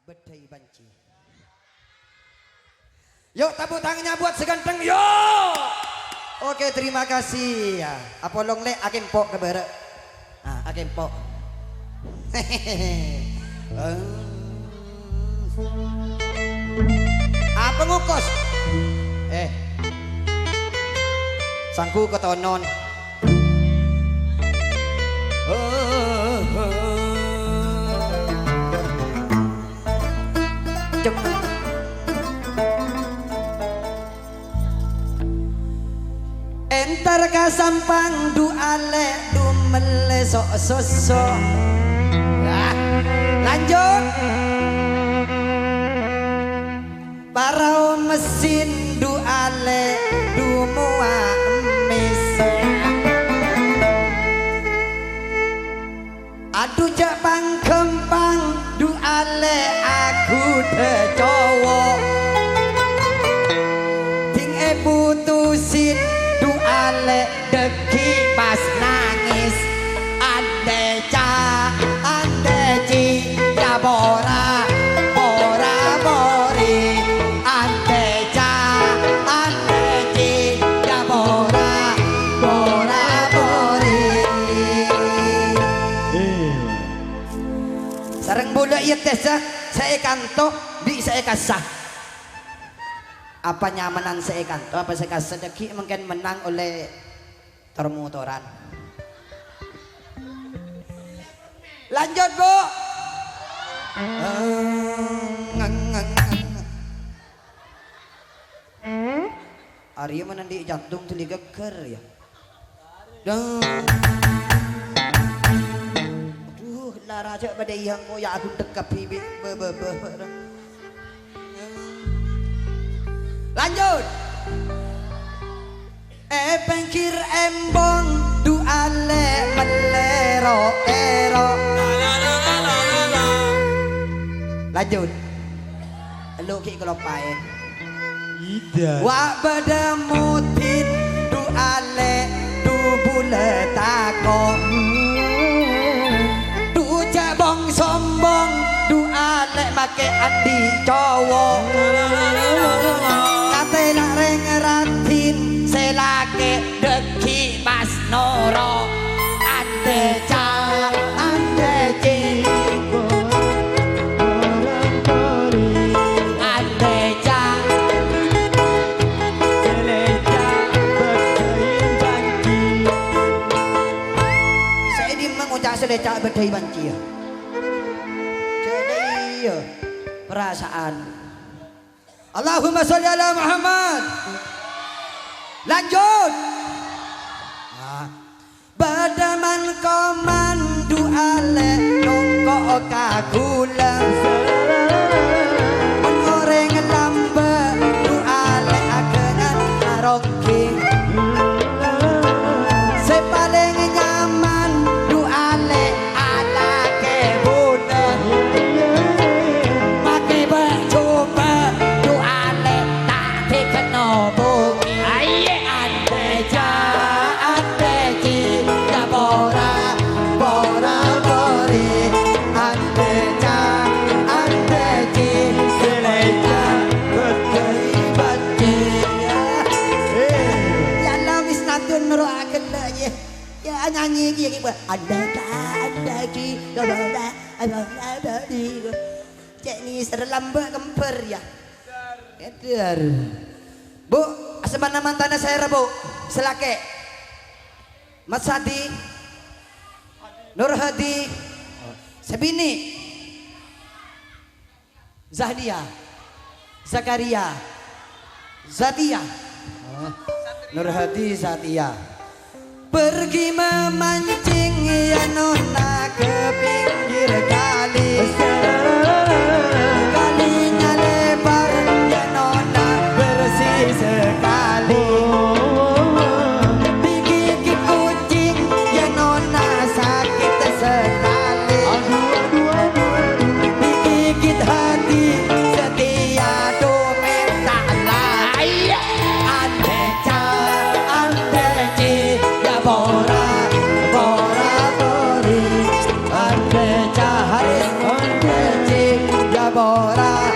Bedai banci. Yuk tepuk tangannya buat seganteng yuk. Oke terima kasih ya. Apolong le akin pok ke bare. Ah akin pok. Apa ngukos? Sangku ketonon. Entar kasampang du ale du mele sok sosok. Lanjut. Parau mesin du ale du mua emis. Aduh jak pangkempang du ale aku de cowok. Ting putusin du ale deki pas nangis. Ande ca ande ci ya bora bora bori. Ande ca ande ci ya bora bora bori. Sareng bola ieu teh saya kanto bi saya kasah. Apa nyamanan saya kanto apa saya kasah deki mungkin menang oleh termotoran. Lanjut Bu. Arya menandi jantung tuli geger ya. Aduh lara aja pada yang ko ya aku dekap bibi be. Lanjut. Pengkir embong du ale melero ero. Lanjut. Lu ki kelopain. Ida. Wa bada mutin du ale du buletako. Du cabong sombong du ale make andi cowok. Kate nak reng ratin selake deki mas noro. Ande ca ande ci. Selecak bedai banci ya. Jadi perasaan. Allahumma sholli ala Muhammad. Lanjut. Badaman komandu ale nongko kagula. Mengoreng lambe du ale akenan aroki. Sepaling nyaman du ale ala kebuna. Make bercoba du ale tak dikeno bumi. Ande ja ande ci ya bora bora bori. Ande ja ande ci seleja bedai banci. Ya Allah wis natun nuruaken ye. Ya nyanyi iki ande ci bora bora bori. Cek ni serlambe kemper ya. Eder. Bu, asmana mantana saya Bu. Selake. Mas Hadi. Nur Hadi. Sebini. Zahdia. Zakaria. Zadia. Nur Hadi Zadia. Pergi memancing ya nona ke pinggir kali. Kalinya lebar ya nona bersih sekali. Digigit kucing ya nona sakit sekali. Digigit hati setia domen tak lain. Ande ca ande ci ya bora bora bori. Ande bora